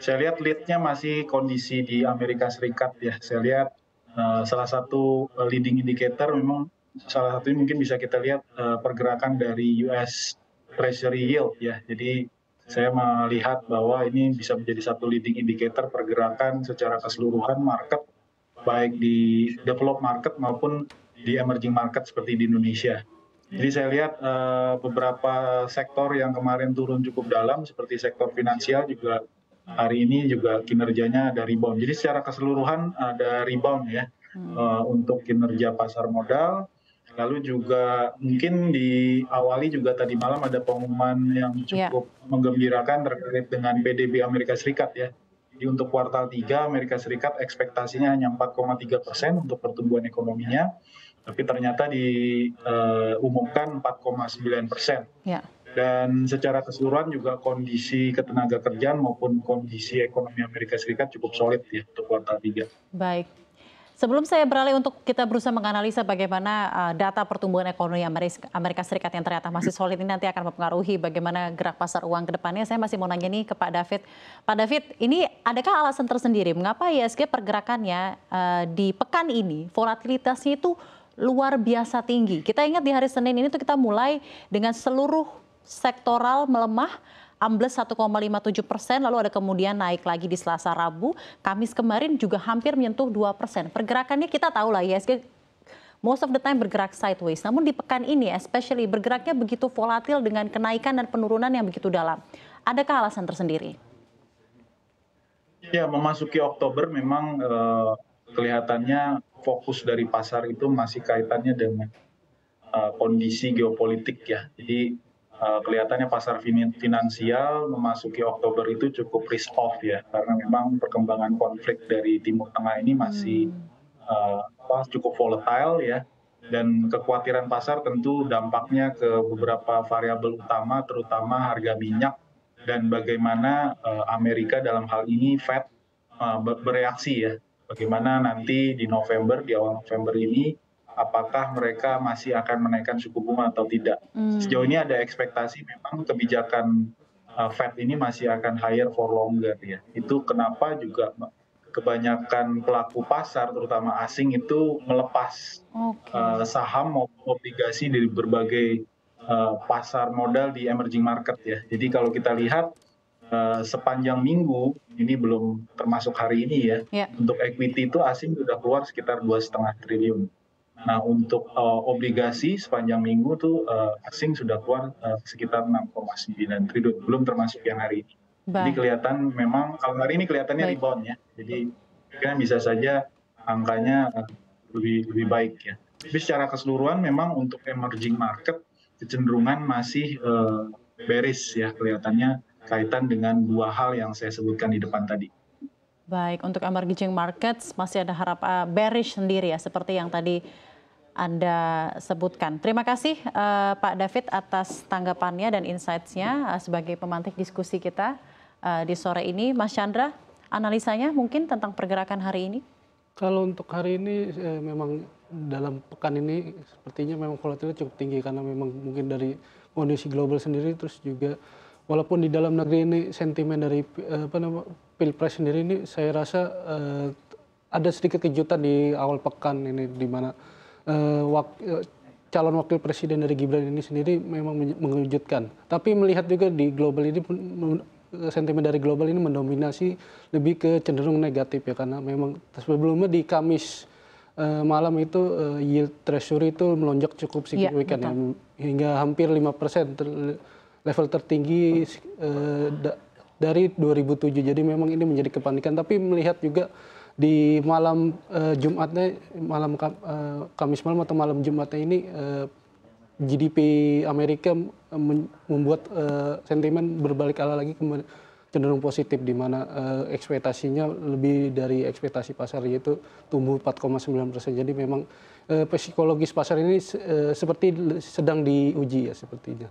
Saya lihat lead-nya masih kondisi di Amerika Serikat ya. Saya lihat salah satu leading indicator memang salah satunya mungkin bisa kita lihat pergerakan dari US Treasury yield ya. Jadi saya melihat bahwa ini bisa menjadi satu leading indicator pergerakan secara keseluruhan market, baik di developed market maupun di emerging market seperti di Indonesia. Jadi saya lihat beberapa sektor yang kemarin turun cukup dalam seperti sektor finansial juga hari ini juga kinerjanya ada rebound. Jadi secara keseluruhan ada rebound ya untuk kinerja pasar modal. Lalu juga mungkin diawali juga tadi malam ada pengumuman yang cukup menggembirakan terkait dengan PDB Amerika Serikat ya. Jadi untuk kuartal 3 Amerika Serikat ekspektasinya hanya 4,3% untuk pertumbuhan ekonominya, tapi ternyata diumumkan 4,9%. Dan secara keseluruhan juga kondisi ketenaga kerjaan maupun kondisi ekonomi Amerika Serikat cukup solid ya untuk kuartal 3. Baik. Sebelum saya beralih untuk kita berusaha menganalisa bagaimana data pertumbuhan ekonomi Amerika Serikat yang ternyata masih solid ini nanti akan mempengaruhi bagaimana gerak pasar uang ke depannya, saya masih mau nanya nih ke Pak David. Pak David, ini adakah alasan tersendiri mengapa IHSG pergerakannya di pekan ini volatilitasnya itu luar biasa tinggi? Kita ingat di hari Senin ini tuh kita mulai dengan seluruh sektoral melemah, ambles 1,57%, lalu ada kemudian naik lagi di Selasa Rabu, Kamis kemarin juga hampir menyentuh 2%. Pergerakannya kita tahu lah IHSG most of the time bergerak sideways, namun di pekan ini especially bergeraknya begitu volatil dengan kenaikan dan penurunan yang begitu dalam. Adakah alasan tersendiri? Ya, memasuki Oktober memang kelihatannya fokus dari pasar itu masih kaitannya dengan kondisi geopolitik ya. Jadi kelihatannya pasar finansial memasuki Oktober itu cukup risk off ya, karena memang perkembangan konflik dari Timur Tengah ini masih cukup volatile ya, dan kekhawatiran pasar tentu dampaknya ke beberapa variabel utama, terutama harga minyak dan bagaimana Amerika dalam hal ini Fed bereaksi ya, bagaimana nanti di November, di awal November ini apakah mereka masih akan menaikkan suku bunga atau tidak. Sejauh ini ada ekspektasi memang kebijakan Fed ini masih akan higher for longer ya. Itu kenapa juga kebanyakan pelaku pasar terutama asing itu melepas saham maupun obligasi dari berbagai pasar modal di emerging market ya. Jadi kalau kita lihat sepanjang minggu ini belum termasuk hari ini ya, untuk equity itu asing sudah keluar sekitar 2,5 triliun. Nah untuk obligasi sepanjang minggu tuh asing sudah keluar sekitar 6,9 triliun, belum termasuk yang hari ini. Jadi kelihatan memang kalau hari ini kelihatannya rebound ya. Jadi kira bisa saja angkanya lebih baik ya. Tapi secara keseluruhan memang untuk emerging market kecenderungan masih bearish ya, kelihatannya kaitan dengan dua hal yang saya sebutkan di depan tadi. Baik, untuk emerging markets masih ada bearish sendiri ya, seperti yang tadi Anda sebutkan. Terima kasih Pak David atas tanggapannya dan insights-nya sebagai pemantik diskusi kita di sore ini. Mas Chandra, analisanya mungkin tentang pergerakan hari ini? Kalau untuk hari ini memang dalam pekan ini sepertinya memang volatilnya cukup tinggi karena memang mungkin dari kondisi global sendiri, terus juga walaupun di dalam negeri ini sentimen dari Pilpres sendiri ini saya rasa ada sedikit kejutan di awal pekan ini, di mana calon wakil presiden dari Gibran ini sendiri memang mengejutkan. Tapi melihat juga di global ini sentimen dari global ini mendominasi lebih ke cenderung negatif ya, karena memang sebelumnya di Kamis malam itu yield treasury itu melonjak cukup signifikan ya, hingga hampir 5%, level tertinggi dari 2007. Jadi memang ini menjadi kepanikan. Tapi melihat juga di malam Jumatnya, Kamis malam atau malam Jumatnya ini GDP Amerika membuat sentimen berbalik arah lagi cenderung positif, di mana ekspektasinya lebih dari ekspektasi pasar, yaitu tumbuh 4,9%. Jadi memang psikologis pasar ini seperti sedang diuji ya sepertinya.